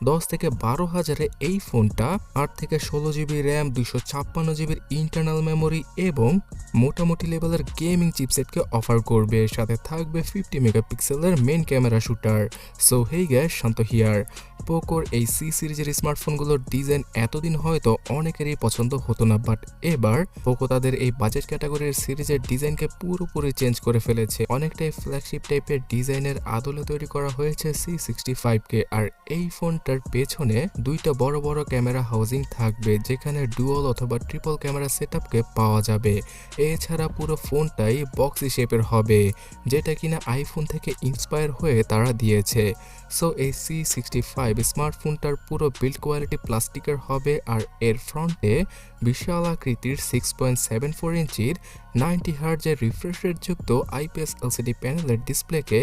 10 থেকে 12 হাজারে এই ফোনটা 8 থেকে 16 জিবি র্যাম, 256 জিবির ইন্টারনাল মেমোরি এবং মোটামুটি লেভেলের গেমিং চিপসেটকে অফার করবে। সাথে থাকবে 50 মেগাপিক্সেলের main camera shooter. So hey guys, Shanto here. পোকোর এই সি সিরিজের স্মার্টফোনগুলোর ডিজাইন এতদিন হয়তো অনেকেরই পছন্দ হতো না, বাট এবার পোকো তাদের এই বাজেট ক্যাটাগরির সিরিজের ডিজাইনকে পুরোপুরি চেঞ্জ করে ফেলেছে। অনেকটাই ফ্ল্যাগশিপ টাইপের ডিজাইনের আদলে তৈরি করা হয়েছে C65কে। আর এই ফোনটার পেছনে দুইটা বড় বড় ক্যামেরা হাউজিং থাকবে, যেখানে ডুয়াল অথবা ট্রিপল ক্যামেরা সেটআপকে পাওয়া যাবে। এছাড়া পুরো ফোনটাই বক্সি শেপের হবে, যেটা কিনা আইফোন থেকে ইন্সপায়ার হয়ে তারা দিয়েছে। সো এই C65 স্মার্টফোনটার পুরো বিল্ড কোয়ালিটি প্লাস্টিকের হবে, আর এর ফ্রন্টে বিশাল আকৃতির 6.74 ইঞ্চির 90 হার্জের রিফ্রেশ রেট যুক্ত IPS LCD প্যানেলের ডিসপ্লেকে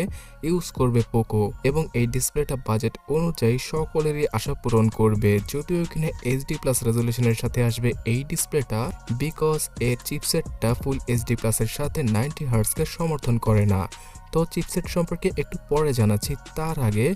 ইউজ করবে পোকো, এবং এই ডিসপ্লেটা বাজেট অনুযায়ী সকলেরই আশা পূরণ করবে। যদিও কিনা HD+ রেজলিউশনের সাথে আসবে এই ডিসপ্লেটা, বিকজ এর চিপসেটটা ফুল HD+ এর সাথে 90 হার্জকে সমর্থন করে না। তো চিপসেট সম্পর্কে একটু পরে জানাচ্ছি, তার আগে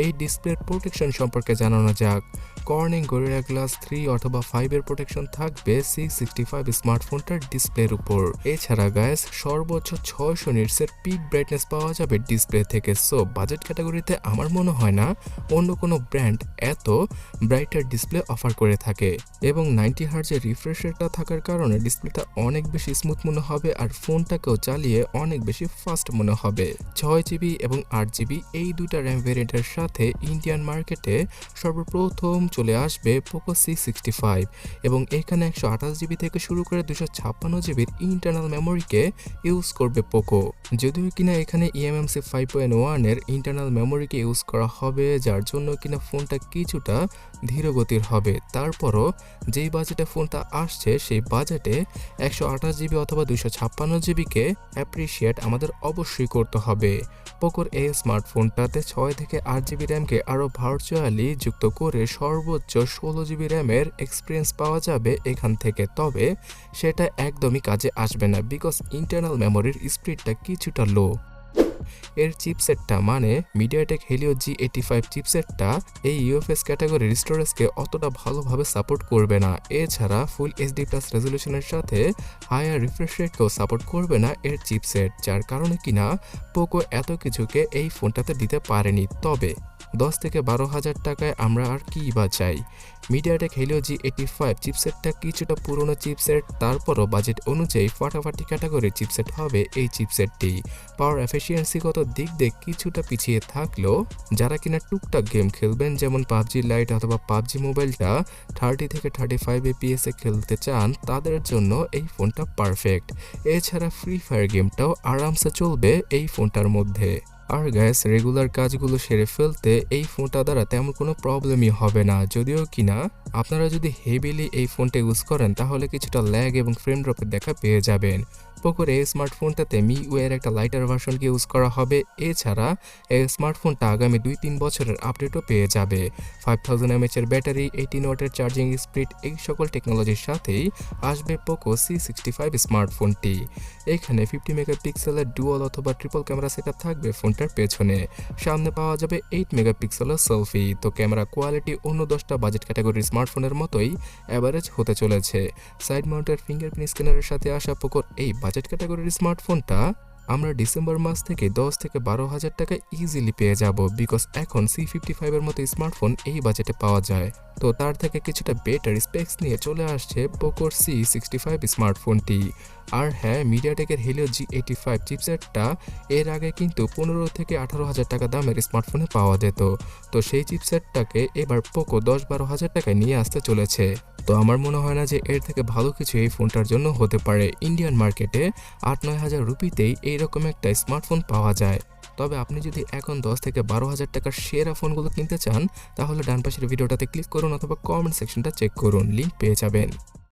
এই ডিসপ্লের প্রোটেকশন সম্পর্কে জানানো যাক। কর্নিং গরিলা গ্লাস 3 অথবা 5 এর প্রোটেকশন থাকবে C65 স্মার্টফোনটার ডিসপ্লের উপর। এছাড়া গাইস, সর্বোচ্চ 600 নিটসের পিক ব্রাইটনেস পাওয়া যাবে ডিসপ্লে থেকে। সো বাজেট ক্যাটাগরিতে আমার মনে হয় না অন্য কোনো ব্র্যান্ড এত ব্রাইটার ডিসপ্লে অফার করে থাকে, এবং 90 হার্জের রিফ্রেশ রেটটা থাকার কারণে ডিসপ্লেটা অনেক বেশি স্মুথ মনে হবে, আর ফোনটাকেও চালিয়ে অনেক বেশি ফাস্ট মনে হবে। 6GB এবং 8GB এই দুইটা র্যাম ভেরিয়েন্টের সাথে ইন্ডিয়ান মার্কেটে সর্বপ্রথম চলে আসবে Poco C65, এবং এখানে 128GB থেকে শুরু করে 256GBর ইন্টারনাল মেমোরিকে ইউজ করবে পোকো। যদিও কিনা এখানে eMMC 5.1 এর ইন্টারনাল মেমোরিকে ইউজ করা হবে, যার জন্য কিনা ফোনটা কিছুটা ধীরগতির হবে। তারপরও যেই বাজেটে ফোনটা আসছে সেই বাজেটে 128GB অথবা 256GBকে অ্যাপ্রিসিয়েট আমাদের অবশ্যই করতে হবে। পোকোর এই স্মার্টফোনটাতে 6 থেকে 8GB র্যামকে আরও ভার্চুয়ালি যুক্ত করে সর্বোচ্চ 16GB র্যামের এক্সপিরিয়েন্স পাওয়া যাবে এখান থেকে। তবে সেটা একদমই কাজে আসবে না, বিকজ ইন্টারনাল মেমোরির স্পিডটা কিছুটা লো। এর চিপসেটটা মানে মিডিয়াটেক হেলিও G85 চিপসেটটা এই UFS ক্যাটাগরির স্টোরেজকে অতটা ভালোভাবে সাপোর্ট করবে না। এছাড়া ফুল HD+ রেজলিউশনের সাথে হায়ার রিফ্রেশ রেটকেও সাপোর্ট করবে না এর চিপসেট, যার কারণে কিনা পোকো এত কিছুকে এই ফোনটাতে দিতে পারেনি। তবে 10 থেকে 12 হাজার টাকায় আমরা আর কি বা চাই। মিডিয়াটেক হেলিও G85 চিপসেটটা কিছুটা পুরনো চিপসেট, তারপরও বাজেট অনুযায়ী ফাটাফাটি ক্যাটাগরির চিপসেট হবে এই চিপসেটটি। পাওয়ার এফিসিয়েন্সিগত দিক দিয়ে কিছুটা পিছিয়ে থাকলেও যারা কিনা টুকটাক গেম খেলবেন, যেমন PUBG লাইট অথবা PUBG মোবাইলটা 30 থেকে 35 FPS এ খেলতে চান, তাদের জন্য এই ফোনটা পারফেক্ট। এছাড়া ফ্রি ফায়ার গেমটাও আরামসে চলবে এই ফোনটার মধ্যে। আর গ্যাস, রেগুলার কাজগুলো সেরে ফেলতে এই ফোনটা দ্বারা তেমন কোনো প্রবলেমই হবে না। যদিও কিনা আপনারা যদি হেভিলি এই ফোনটা ইউজ করেন তাহলে কিছুটা ল্যাগ এবং ফ্রেম ড্রপের দেখা পেয়ে যাবেন। পোকোর এই স্মার্টফোনটাতে MIUI এর একটা লাইটার ভার্সনকে ইউজ করা হবে। এছাড়া এই স্মার্টফোনটা আগামী 2-3 বছরের আপডেটও পেয়ে যাবে। 5000 mAh এর ব্যাটারি, 18 ওয়াটের চার্জিং স্পিড, এই সকল টেকনোলজির সাথেই আসবে পোকো C65 স্মার্টফোনটি। এখানে 50 মেগাপিক্সেলের ডুয়াল অথবা ট্রিপল ক্যামেরা সেটআপ থাকবে ফোনটার পেছনে। সামনে পাওয়া যাবে 8 মেগাপিক্সেলের সেলফি। তো ক্যামেরা কোয়ালিটি অন্য 10টা বাজেট ক্যাটাগরির স্মার্টফোনের মতোই অ্যাভারেজ হতে চলেছে। সাইড মাউন্টের ফিঙ্গারপ্রিন্ট স্ক্যানারের সাথে আসা পোকোর এই বাজেট ক্যাটাগরির স্মার্টফোনটা আমরা ডিসেম্বর মাস থেকে 10 থেকে 12 হাজার টাকা ইজিলি পেয়ে যাব, বিকজ এখন C55 এর মতো স্মার্টফোন এই বাজেটে পাওয়া যায়। তো তার থেকে কিছুটা বেটার স্পেক্স নিয়ে চলে আসছে পোকোর C65 স্মার্টফোনটি। আর হ্যাঁ, মিডিয়াটেকের হেলিও G85 চিপসেটটা এর আগে কিন্তু 15 থেকে 18 হাজার টাকা দামের স্মার্টফোনে পাওয়া যেত। তো সেই চিপসেটটাকে এবার পোকো 10-12 হাজার টাকায় নিয়ে আসতে চলেছে। তো আমার মনে হয় না যে এর থেকে ভালো কিছু এই ফোনটার জন্য হতে পারে। ইন্ডিয়ান মার্কেটে 8-9 হাজার রুপিতেই এইরকম একটা স্মার্টফোন পাওয়া যায়। তবে আপনি যদি এখন 10 থেকে 12 হাজার টাকার সেরা ফোনগুলো কিনতে চান, তাহলে ডান পাশের ভিডিওটাতে ক্লিক করুন অথবা কমেন্ট সেকশনটা চেক করুন, লিঙ্ক পেয়ে যাবেন।